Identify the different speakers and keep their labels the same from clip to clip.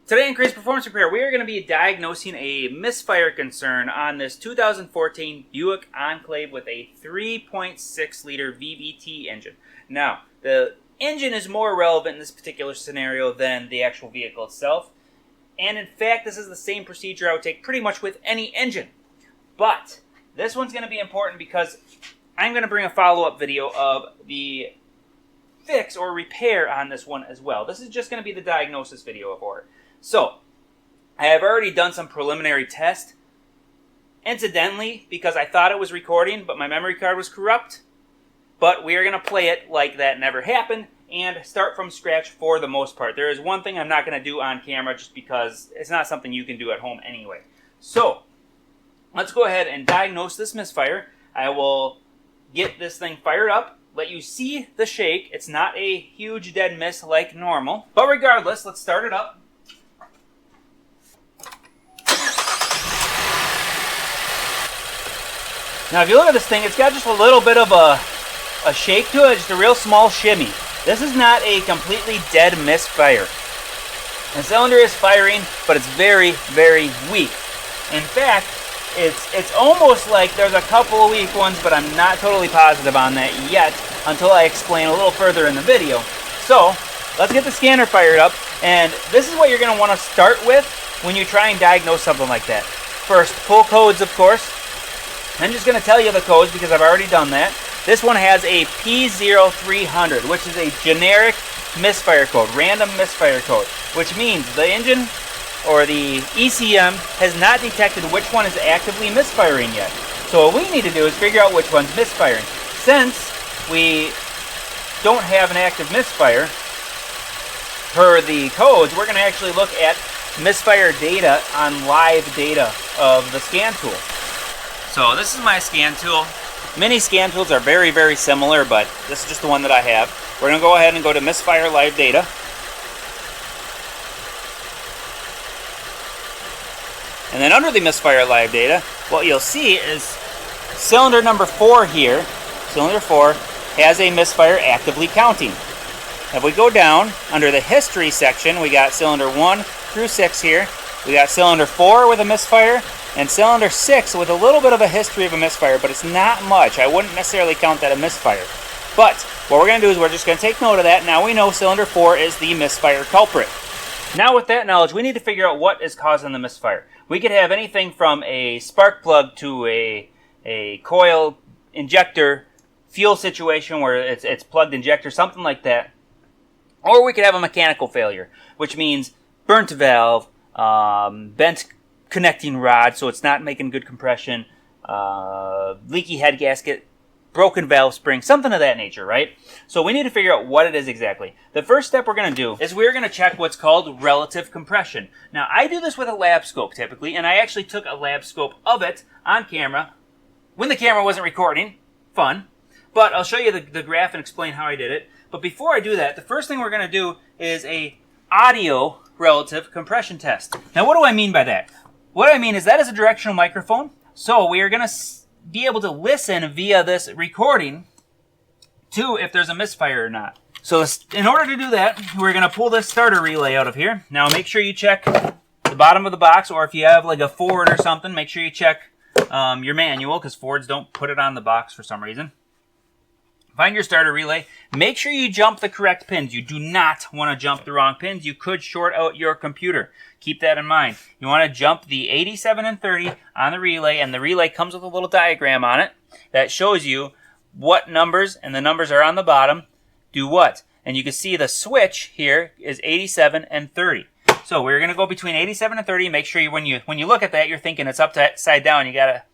Speaker 1: Today in Crazed Performance Repair, we are going to be diagnosing a misfire concern on this 2014 Buick Enclave with a 3.6 liter VVT engine. Now, the engine is more relevant in this particular scenario than the actual vehicle itself. And in fact, this is the same procedure I would take pretty much with any engine. But this one's going to be important because I'm going to bring a follow-up video of the fix or repair on this one as well. This is just going to be the diagnosis video for it. So, I have already done some preliminary tests. Incidentally, because I thought it was recording, but my memory card was corrupt. But we are going to play it like that never happened and start from scratch for the most part. There is one thing I'm not going to do on camera just because it's not something you can do at home anyway. So, let's go ahead and diagnose this misfire. I will get this thing fired up, let you see the shake. It's not a huge dead miss like normal. But regardless, let's start it up. Now, if you look at this thing, it's got just a little bit of a shake to it, just a real small shimmy. This is not a completely dead misfire. The cylinder is firing, but it's very, very weak. In fact, it's almost like there's a couple of weak ones, but I'm not totally positive on that yet until I explain a little further in the video. So, let's get the scanner fired up, and this is what you're going to want to start with when you try and diagnose something like that. First, pull codes, of course. I'm just going to tell you the codes because I've already done that. This one has a P0300, which is a generic misfire code, random misfire code, which means the engine or the ECM has not detected which one is actively misfiring yet. So what we need to do is figure out which one's misfiring. Since we don't have an active misfire per the codes, we're going to actually look at misfire data on live data of the scan tool. So this is my scan tool. Many scan tools are very, very similar, but this is just the one that I have. We're going to go ahead and go to misfire live data. And then under the misfire live data, what you'll see is cylinder number 4 here, cylinder 4, has a misfire actively counting. If we go down under the history section, we got cylinder 1 through 6 here. We got cylinder 4 with a misfire, and cylinder 6 with a little bit of a history of a misfire, but it's not much. I wouldn't necessarily count that a misfire. But what we're going to do is we're just going to take note of that. Now we know cylinder 4 is the misfire culprit. Now with that knowledge, we need to figure out what is causing the misfire. We could have anything from a spark plug to a coil injector fuel situation where it's plugged injector, something like that. Or we could have a mechanical failure, which means burnt valve, bent connecting rod, so it's not making good compression, leaky head gasket, broken valve spring, something of that nature, right? So we need to figure out what it is exactly. The first step we're going to do is we're going to check what's called relative compression. Now, I do this with a lab scope typically, and I actually took a lab scope of it on camera when the camera wasn't recording. Fun. But I'll show you the graph and explain how I did it. But before I do that, the first thing we're going to do is a audio relative compression test. Now, what do I mean by that? What I mean is that is a directional microphone, so we are going to be able to listen via this recording to if there's a misfire or not. So in order to do that, we're going to pull this starter relay out of here. Now make sure you check the bottom of the box, or if you have like a Ford or something, make sure you check your manual, because Fords don't put it on the box for some reason. Find your starter relay. Make sure you jump the correct pins. You do not want to jump the wrong pins. You could short out your computer. Keep that in mind. You want to jump the 87 and 30 on the relay, and the relay comes with a little diagram on it that shows you what numbers, and the numbers are on the bottom, do what. And you can see the switch here is 87 and 30. So we're going to go between 87 and 30. Make sure when you look at that, you're thinking it's upside down. You got to,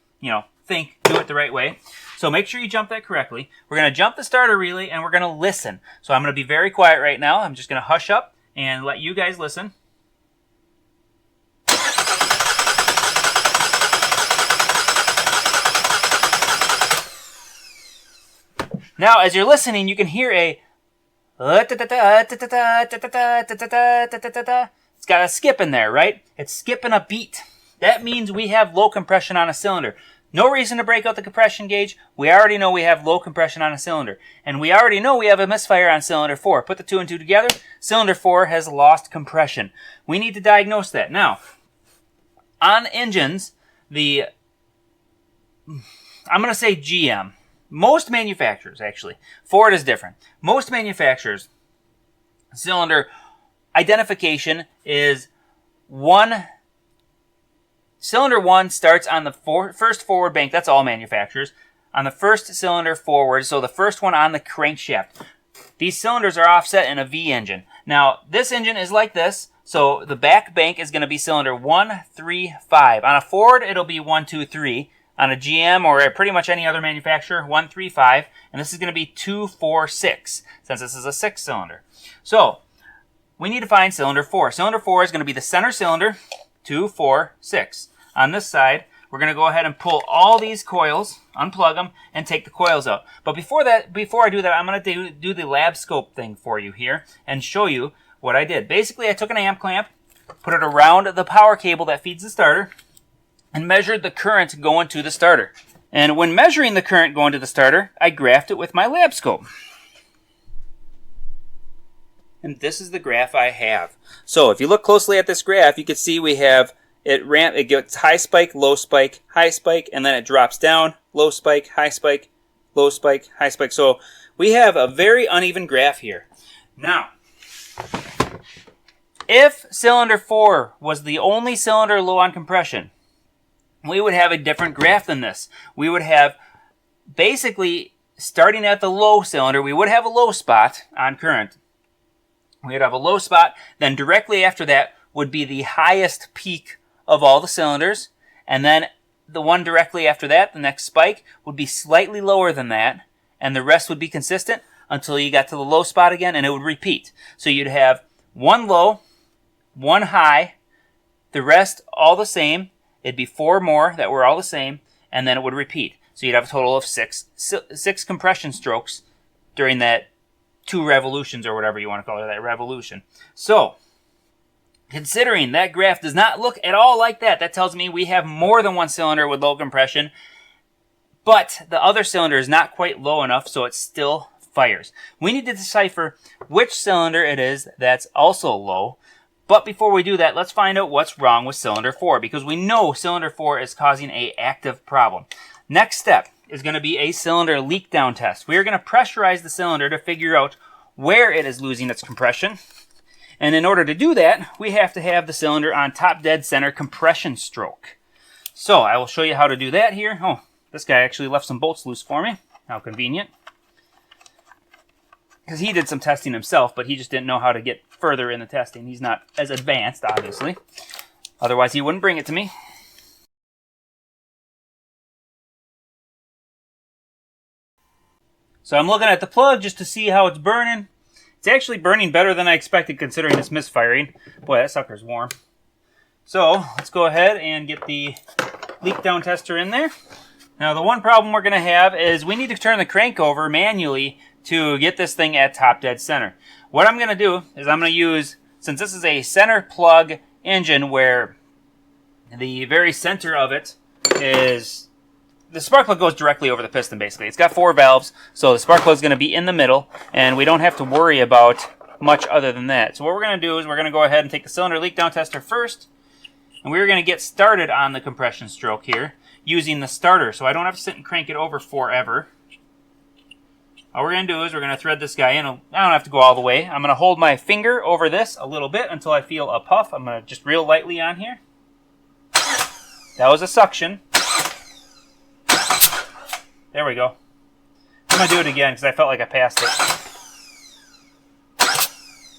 Speaker 1: do it the right way. So make sure you jump that correctly. We're going to jump the starter relay, and we're going to listen. So I'm going to be very quiet right now. I'm just going to hush up and let you guys listen. Now, as you're listening, you can hear a... It's got a skip in there, right? It's skipping a beat. That means we have low compression on a cylinder. No reason to break out the compression gauge. We already know we have low compression on a cylinder. And we already know we have a misfire on cylinder 4. Put the 2 and 2 together. Cylinder 4 has lost compression. We need to diagnose that. Now, on engines, I'm going to say GM. Most manufacturers, actually. Ford is different. Most manufacturers, cylinder identification is cylinder 1 starts on the first forward bank. That's all manufacturers. On the first cylinder forward, so the first one on the crankshaft. These cylinders are offset in a V engine. Now, this engine is like this. So the back bank is going to be cylinder 1, 3, 5. On a Ford, it'll be 1, 2, 3. On a GM or pretty much any other manufacturer, 1, 3, 5. And this is going to be 2, 4, 6, since this is a 6-cylinder. So we need to find cylinder 4. Cylinder 4 is going to be the center cylinder, 2, 4, 6. On this side, we're going to go ahead and pull all these coils, unplug them, and take the coils out. But before I do that, I'm going to do the lab scope thing for you here and show you what I did. Basically, I took an amp clamp, put it around the power cable that feeds the starter, and measured the current going to the starter. And when measuring the current going to the starter, I graphed it with my lab scope. And this is the graph I have. So if you look closely at this graph, you can see we have it gets high spike, low spike, high spike, and then it drops down, low spike, high spike, low spike, high spike. So we have a very uneven graph here. Now, if cylinder 4 was the only cylinder low on compression, we would have a different graph than this. We would have basically, starting at the low cylinder, we would have a low spot on current. We would have a low spot, then directly after that would be the highest peak of all the cylinders, and then the one directly after that, the next spike, would be slightly lower than that, and the rest would be consistent until you got to the low spot again, and it would repeat. So you'd have one low, one high, the rest all the same. It'd be 4 more that were all the same, and then it would repeat. So you'd have a total of six compression strokes during that 2 revolutions, or whatever you want to call it, that revolution. So, considering that graph does not look at all like that, that tells me we have more than one cylinder with low compression, but the other cylinder is not quite low enough, so it still fires. We need to decipher which cylinder it is that's also low. But before we do that, let's find out what's wrong with cylinder 4, because we know cylinder 4 is causing an active problem. Next step is going to be a cylinder leak down test. We are going to pressurize the cylinder to figure out where it is losing its compression. And in order to do that, we have to have the cylinder on top dead center compression stroke. So I will show you how to do that here. Oh, this guy actually left some bolts loose for me. How convenient. Because he did some testing himself, but he just didn't know how to get further in the testing. He's not as advanced, obviously. Otherwise, he wouldn't bring it to me. So I'm looking at the plug just to see how it's burning. It's actually burning better than I expected, considering it's misfiring. Boy, that sucker's warm. So let's go ahead and get the leak down tester in there. Now, the one problem we're going to have is we need to turn the crank over manually to get this thing at top dead center. What I'm going to do is I'm going to use, since this is a center plug engine where the very center of it is, the spark plug goes directly over the piston basically. It's got 4 valves, so the spark plug is going to be in the middle, and we don't have to worry about much other than that. So what we're going to do is we're going to go ahead and take the cylinder leak down tester first, and we're going to get started on the compression stroke here using the starter, so I don't have to sit and crank it over forever. All we're going to do is we're going to thread this guy in. I don't have to go all the way. I'm going to hold my finger over this a little bit until I feel a puff. I'm going to just real lightly on here. That was a suction. There we go. I'm going to do it again because I felt like I passed it.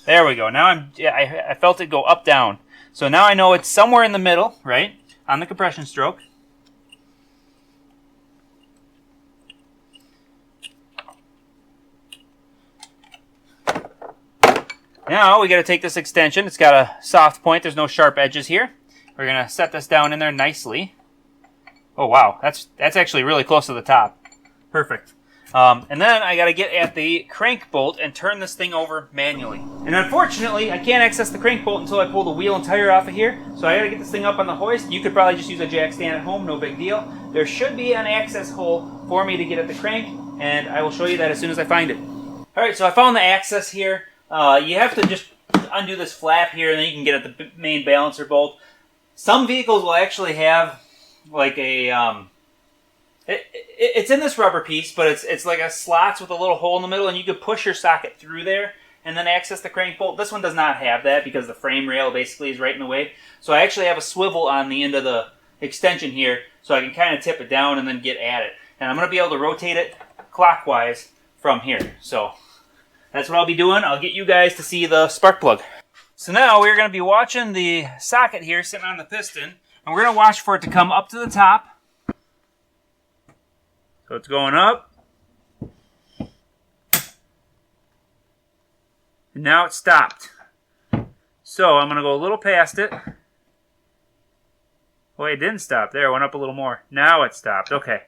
Speaker 1: There we go. Now I felt it go up, down. So now I know it's somewhere in the middle, right, on the compression stroke. Now we got to take this extension. It's got a soft point. There's no sharp edges here. We're going to set this down in there nicely. Oh wow, that's actually really close to the top. Perfect. And then I got to get at the crank bolt and turn this thing over manually. And unfortunately, I can't access the crank bolt until I pull the wheel and tire off of here. So I got to get this thing up on the hoist. You could probably just use a jack stand at home, no big deal. There should be an access hole for me to get at the crank, and I will show you that as soon as I find it. Alright, so I found the access here. You have to just undo this flap here, and then you can get at the main balancer bolt. Some vehicles will actually have like a... It's in this rubber piece, but it's like a slots with a little hole in the middle, and you could push your socket through there and then access the crank bolt. This one does not have that because the frame rail basically is right in the way. So I actually have a swivel on the end of the extension here, so I can kind of tip it down and then get at it. And I'm going to be able to rotate it clockwise from here. So that's what I'll be doing. I'll get you guys to see the spark plug. So now we're going to be watching the socket here sitting on the piston, and we're going to watch for it to come up to the top. So it's going up. And now it's stopped. So I'm going to go a little past it. Oh, it didn't stop. There, it went up a little more. Now it stopped. Okay.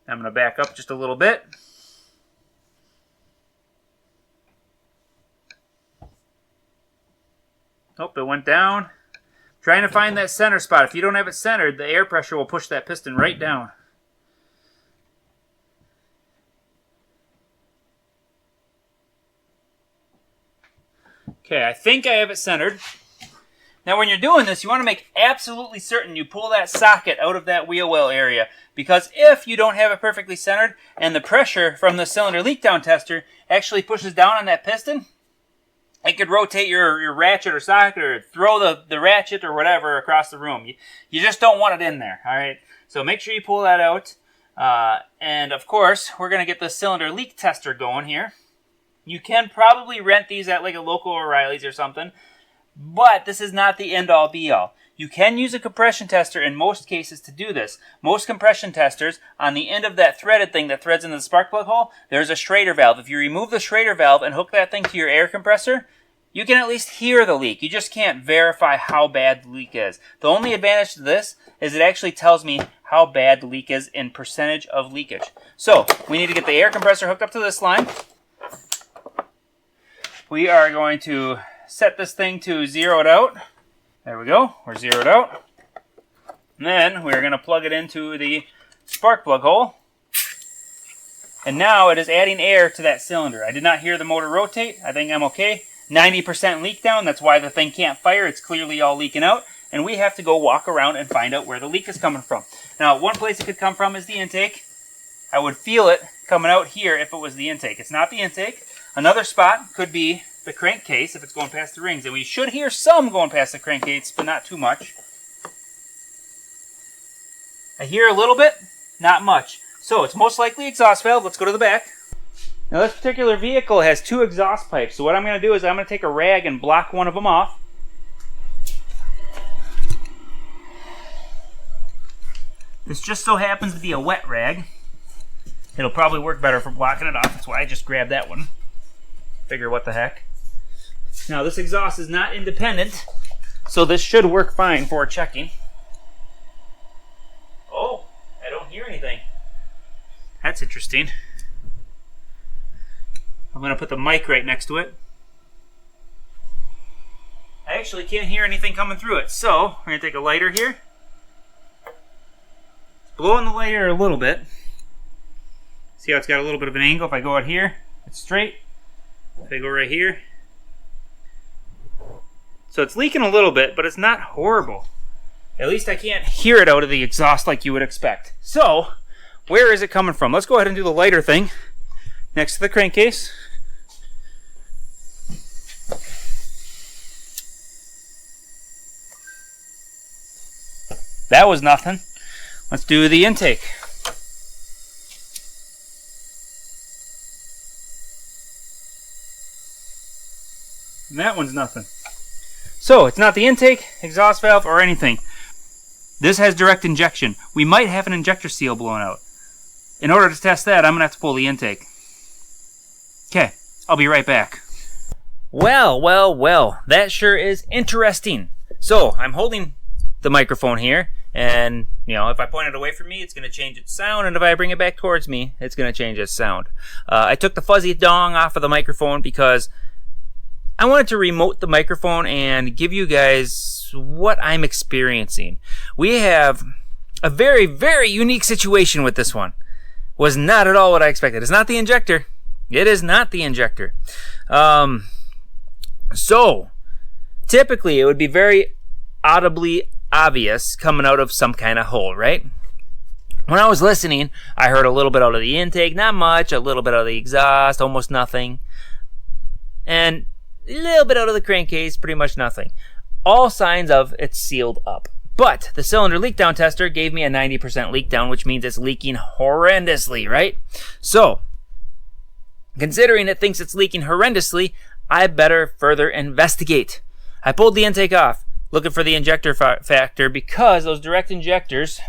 Speaker 1: I'm going to back up just a little bit. Oh, it went down. Trying to find that center spot. If you don't have it centered, the air pressure will push that piston right down. Okay, I think I have it centered. Now when you're doing this, you want to make absolutely certain you pull that socket out of that wheel well area, because if you don't have it perfectly centered and the pressure from the cylinder leak down tester actually pushes down on that piston, it could rotate your ratchet or socket or throw the ratchet or whatever across the room. You just don't want it in there, all right? So make sure you pull that out. And of course, we're going to get the cylinder leak tester going here. You can probably rent these at like a local O'Reilly's or something, but this is not the end-all be-all. You can use a compression tester in most cases to do this. Most compression testers, on the end of that threaded thing that threads into the spark plug hole, there's a Schrader valve. If you remove the Schrader valve and hook that thing to your air compressor, you can at least hear the leak. You just can't verify how bad the leak is. The only advantage to this is it actually tells me how bad the leak is in percentage of leakage. So, we need to get the air compressor hooked up to this line. We are going to set this thing to zero it out. There we go. We're zeroed out. And then we're going to plug it into the spark plug hole. And now it is adding air to that cylinder. I did not hear the motor rotate. I think I'm okay. 90% leak down. That's why the thing can't fire. It's clearly all leaking out. And we have to go walk around and find out where the leak is coming from. Now, one place it could come from is the intake. I would feel it coming out here if it was the intake. It's not the intake. Another spot could be the crankcase if it's going past the rings. And we should hear some going past the crankcase, but not too much. I hear a little bit, not much. So it's most likely exhaust valve. Let's go to the back. Now this particular vehicle has two exhaust pipes. So what I'm going to do is I'm going to take a rag and block one of them off. This just so happens to be a wet rag. It'll probably work better for blocking it off. That's why I just grabbed that one. Figure what the heck. Now this exhaust is not independent, so this should work fine for checking. Oh, I don't hear anything. That's interesting. I'm going to put the mic right next to it. I actually can't hear anything coming through it, so we're going to take a lighter here. It's blowing the lighter a little bit. See how it's got a little bit of an angle? If I go out here, it's straight. If I go right here. So it's leaking a little bit, but it's not horrible. At least I can't hear it out of the exhaust like you would expect. So, where is it coming from? Let's go ahead and do the lighter thing next to the crankcase. That was nothing. Let's do the intake. And that one's nothing. So, it's not the intake, exhaust valve, or anything. This has direct injection. We might have an injector seal blown out. In order to test that, I'm going to have to pull the intake. Okay, I'll be right back. Well, that sure is interesting. So, I'm holding the microphone here, And, you know, if I point it away from me, it's going to change its sound. And if I bring it back towards me, it's going to change its sound. I took the fuzzy dong off of the microphone because I wanted to remote the microphone and give you guys what I'm experiencing. We have a very, very unique situation with this one. Was not at all what I expected. It's not the injector. It is not the injector. So, typically it would be very audibly obvious coming out of some kind of hole, right? When I was listening, I heard a little bit out of the intake, not much, a little bit out of the exhaust, almost nothing, and a little bit out of the crankcase, pretty much nothing. All signs of it's sealed up. But the cylinder leak down tester gave me a 90% leak down, which means it's leaking horrendously, right? So, considering it thinks it's leaking horrendously, I better further investigate. I pulled the intake off, looking for the injector factor, because those direct injectors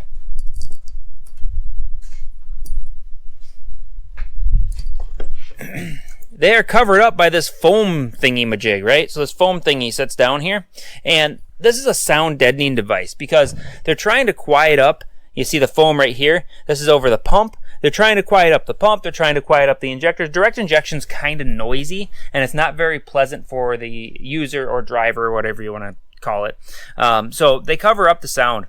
Speaker 1: they are covered up by this foam thingy-majig, right? So this foam thingy sits down here, and this is a sound deadening device because they're trying to quiet up. You see the foam right here? This is over the pump. They're trying to quiet up the pump. They're trying to quiet up the injectors. Direct injection's kind of noisy, and it's not very pleasant for the user or driver or whatever you want to call it. So they cover up the sound.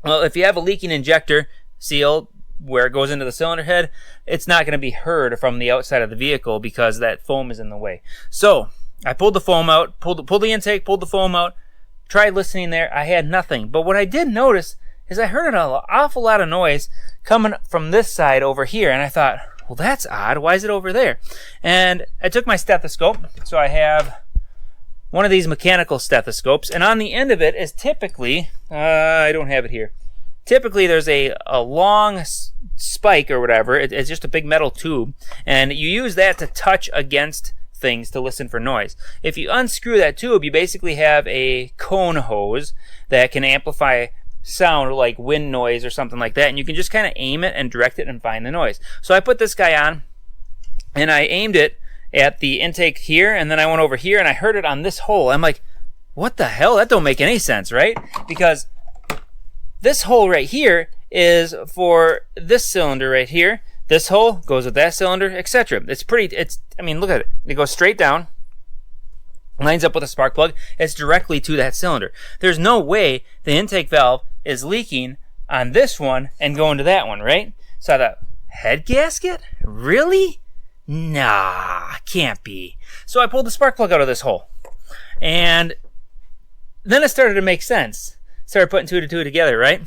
Speaker 1: Well, if you have a leaking injector seal where it goes into the cylinder head, it's not going to be heard from the outside of the vehicle because that foam is in the way. So I pulled the foam out, pulled the intake, pulled the foam out, tried listening there. I had nothing. But what I did notice is I heard an awful lot of noise coming from this side over here, and I thought, well, that's odd. Why is it over there? And I took my stethoscope. So I have one of these mechanical stethoscopes, and on the end of it is typically, I don't have it here. Typically, there's a long spike or whatever. It's just a big metal tube, and you use that to touch against things to listen for noise. If you unscrew that tube, you basically have a cone hose that can amplify sound like wind noise or something like that, and you can just kind of aim it and direct it and find the noise. So I put this guy on, and I aimed it at the intake here, and then I went over here, and I heard it on this hole. I'm like, what the hell? That don't make any sense, right? Because this hole right here is for this cylinder right here. This hole goes with that cylinder, etc. I mean, look at it. It goes straight down, lines up with a spark plug. It's directly to that cylinder. There's no way the intake valve is leaking on this one and going to that one, right? So I thought, head gasket? Really? Nah, can't be. So I pulled the spark plug out of this hole. And then it started to make sense. Started putting two to two together, right?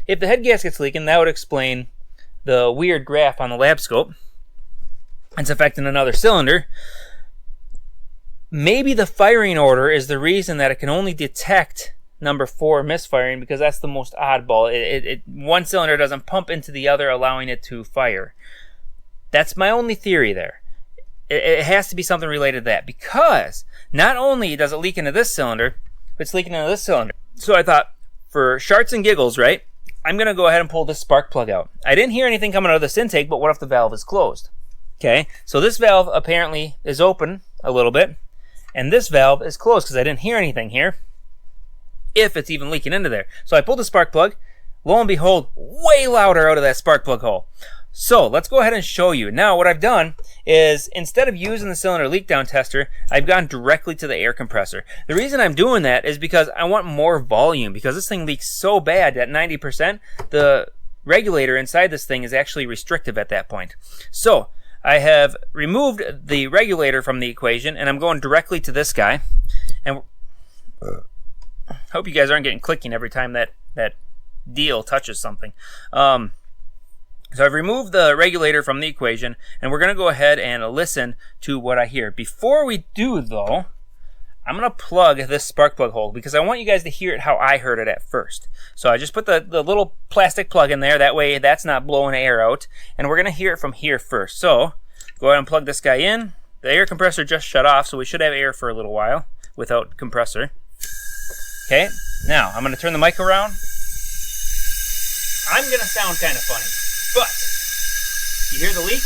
Speaker 1: If the head gasket's leaking, that would explain the weird graph on the lab scope. It's affecting another cylinder. Maybe the firing order is the reason that it can only detect number 4 misfiring, because that's the most oddball. One cylinder doesn't pump into the other, allowing it to fire. That's my only theory there. It has to be something related to that, because not only does it leak into this cylinder, but it's leaking into this cylinder. So I thought, for sharts and giggles, right, I'm going to go ahead and pull this spark plug out. I didn't hear anything coming out of this intake, but what if the valve is closed? Okay, so this valve apparently is open a little bit, and this valve is closed because I didn't hear anything here, if it's even leaking into there. So I pulled the spark plug. Lo and behold, way louder out of that spark plug hole. So let's go ahead and show you. Now what I've done is, instead of using the cylinder leak down tester, I've gone directly to the air compressor. The reason I'm doing that is because I want more volume, because this thing leaks so bad at 90%, the regulator inside this thing is actually restrictive at that point. So I have removed the regulator from the equation, and I'm going directly to this guy. And hope you guys aren't getting clicking every time that deal touches something. So I've removed the regulator from the equation, and we're going to go ahead and listen to what I hear. Before we do, though, I'm going to plug this spark plug hole, because I want you guys to hear it how I heard it at first. So I just put the little plastic plug in there. That way that's not blowing air out. And we're going to hear it from here first. So go ahead and plug this guy in. The air compressor just shut off, so we should have air for a little while without compressor. Okay, now I'm going to turn the mic around. I'm going to sound kind of funny, but you hear the leak?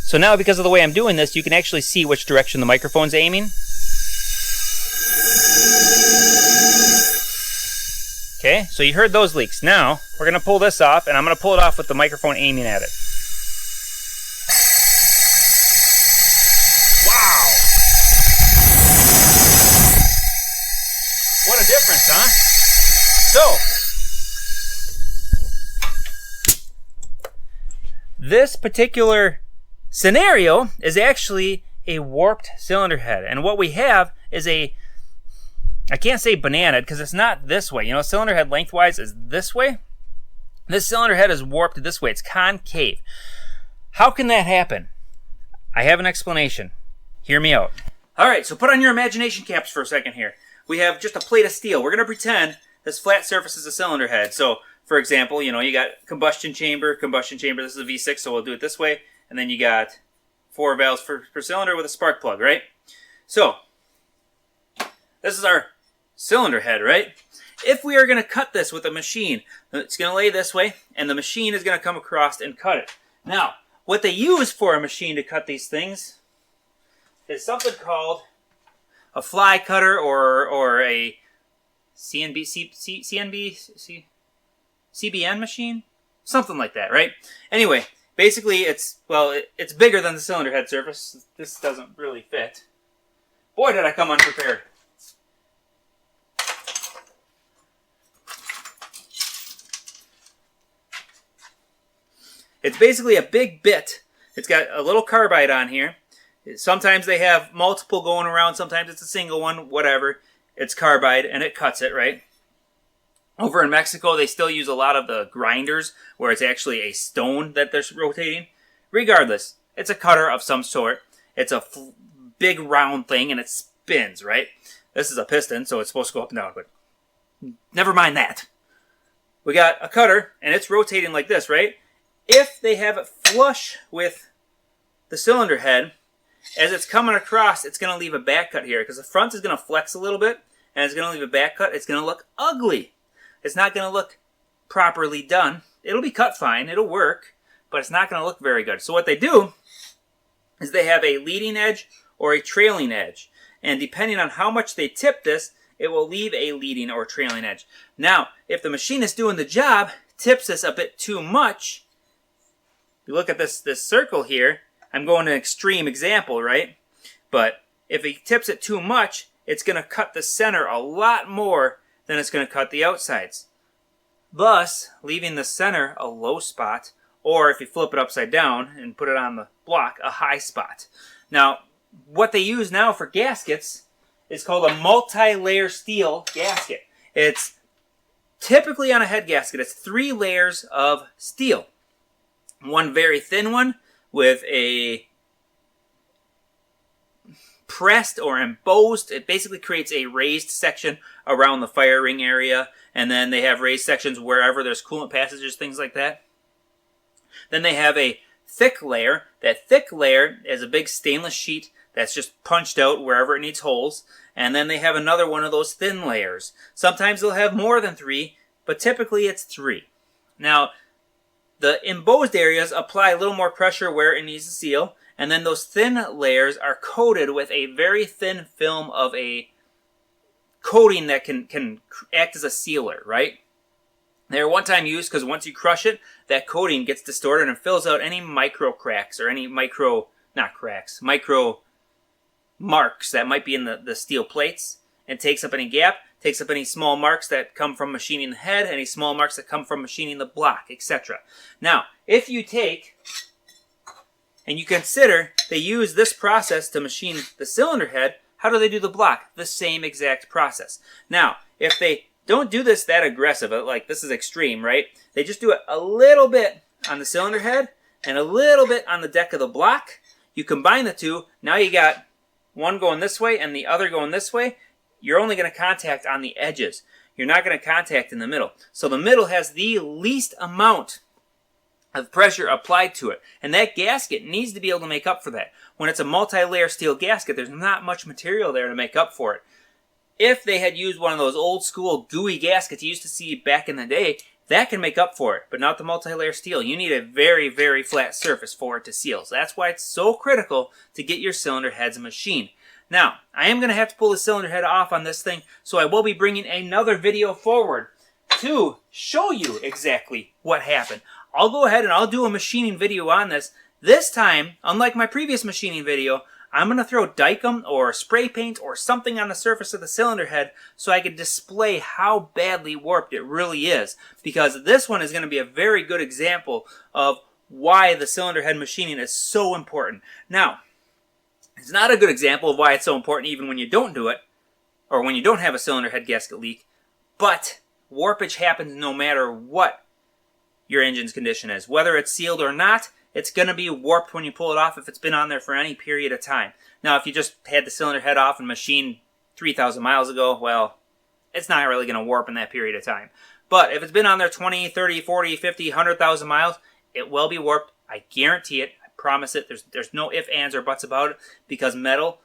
Speaker 1: So now, because of the way I'm doing this, you can actually see which direction the microphone's aiming. Okay, so you heard those leaks. Now, we're going to pull this off, and I'm going to pull it off with the microphone aiming at it. Wow! What a difference, huh? So, this particular scenario is actually a warped cylinder head. And what we have is a, I can't say banana because it's not this way. You know, cylinder head lengthwise is this way. This cylinder head is warped this way. It's concave. How can that happen? I have an explanation. Hear me out. All right, so put on your imagination caps for a second here. We have just a plate of steel. We're going to pretend this flat surface is a cylinder head. So, for example, you know, you got combustion chamber. This is a V6, so we'll do it this way. And then you got 4 valves per cylinder with a spark plug, right? So, this is our cylinder head, right? If we are going to cut this with a machine, it's going to lay this way, and the machine is going to come across and cut it. Now, what they use for a machine to cut these things is something called a fly cutter or a CBN machine? Something like that, right? Anyway, basically it's bigger than the cylinder head surface. This doesn't really fit. Boy, did I come unprepared. It's basically a big bit. It's got a little carbide on here. Sometimes they have multiple going around. Sometimes it's a single one, whatever. It's carbide, and it cuts it, right? Over in Mexico, they still use a lot of the grinders, where it's actually a stone that they're rotating. Regardless, it's a cutter of some sort. It's a big round thing, and it spins, right? This is a piston, so it's supposed to go up and down, but never mind that. We got a cutter, and it's rotating like this, right? If they have it flush with the cylinder head, as it's coming across, it's going to leave a back cut here because the front is going to flex a little bit and it's going to leave a back cut. It's going to look ugly. It's not going to look properly done. It'll be cut fine. It'll work, but it's not going to look very good. So what they do is they have a leading edge or a trailing edge. And depending on how much they tip this, it will leave a leading or trailing edge. Now, if the machinist doing the job tips this a bit too much, you look at this circle here, I'm going to an extreme example, right? But if he tips it too much, it's going to cut the center a lot more than it's going to cut the outsides. Thus, leaving the center a low spot, or if you flip it upside down and put it on the block, a high spot. Now, what they use now for gaskets is called a multi-layer steel gasket. It's typically on a head gasket, it's 3 layers of steel. One very thin one with a pressed or embossed. It basically creates a raised section around the fire ring area. And then they have raised sections wherever there's coolant passages, things like that. Then they have a thick layer. That thick layer is a big stainless sheet that's just punched out wherever it needs holes. And then they have another one of those thin layers. Sometimes they'll have more than 3, but typically it's 3. Now, the embossed areas apply a little more pressure where it needs to seal, and then those thin layers are coated with a very thin film of a coating that can act as a sealer, right? They are one-time use because once you crush it, that coating gets distorted and fills out any micro cracks or any micro marks that might be in the steel plates, and takes up any gap, takes up any small marks that come from machining the head, any small marks that come from machining the block, etc. Now, if you take and you consider they use this process to machine the cylinder head, how do they do the block? The same exact process. Now, if they don't do this that aggressive, like this is extreme, right? They just do it a little bit on the cylinder head and a little bit on the deck of the block. You combine the two, now you got one going this way and the other going this way. You're only going to contact on the edges. You're not going to contact in the middle. So the middle has the least amount of pressure applied to it. And that gasket needs to be able to make up for that. When it's a multi-layer steel gasket, there's not much material there to make up for it. If they had used one of those old school gooey gaskets you used to see back in the day, that can make up for it, but not the multi-layer steel. You need a very, very flat surface for it to seal. So that's why it's so critical to get your cylinder heads machined. Now, I am going to have to pull the cylinder head off on this thing, so I will be bringing another video forward to show you exactly what happened. I'll go ahead and I'll do a machining video on this. This time, unlike my previous machining video, I'm going to throw Dicam or spray paint or something on the surface of the cylinder head so I can display how badly warped it really is. Because this one is going to be a very good example of why the cylinder head machining is so important. Now, it's not a good example of why it's so important even when you don't do it, or when you don't have a cylinder head gasket leak, but warpage happens no matter what your engine's condition is. Whether it's sealed or not, it's going to be warped when you pull it off if it's been on there for any period of time. Now, if you just had the cylinder head off and machined 3,000 miles ago, well, it's not really going to warp in that period of time. But if it's been on there 20, 30, 40, 50, 100,000 miles, it will be warped. I guarantee it. I promise it. There's no ifs, ands, or buts about it, because metal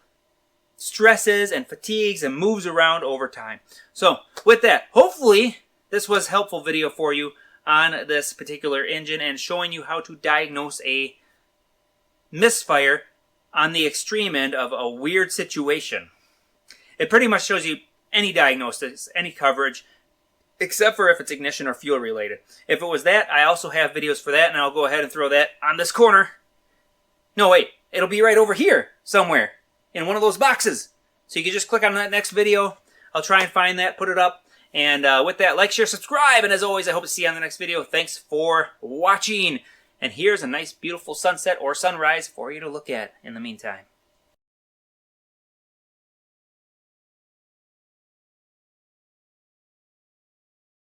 Speaker 1: stresses and fatigues and moves around over time. So, with that, hopefully this was a helpful video for you on this particular engine and showing you how to diagnose a misfire on the extreme end of a weird situation. It pretty much shows you any diagnosis, any coverage, except for if it's ignition or fuel related. If it was that, I also have videos for that, and I'll go ahead and throw that on this corner. No, wait, it'll be right over here somewhere in one of those boxes. So you can just click on that next video. I'll try and find that, put it up. And with that, like, share, subscribe. And as always, I hope to see you on the next video. Thanks for watching. And here's a nice, beautiful sunset or sunrise for you to look at in the meantime.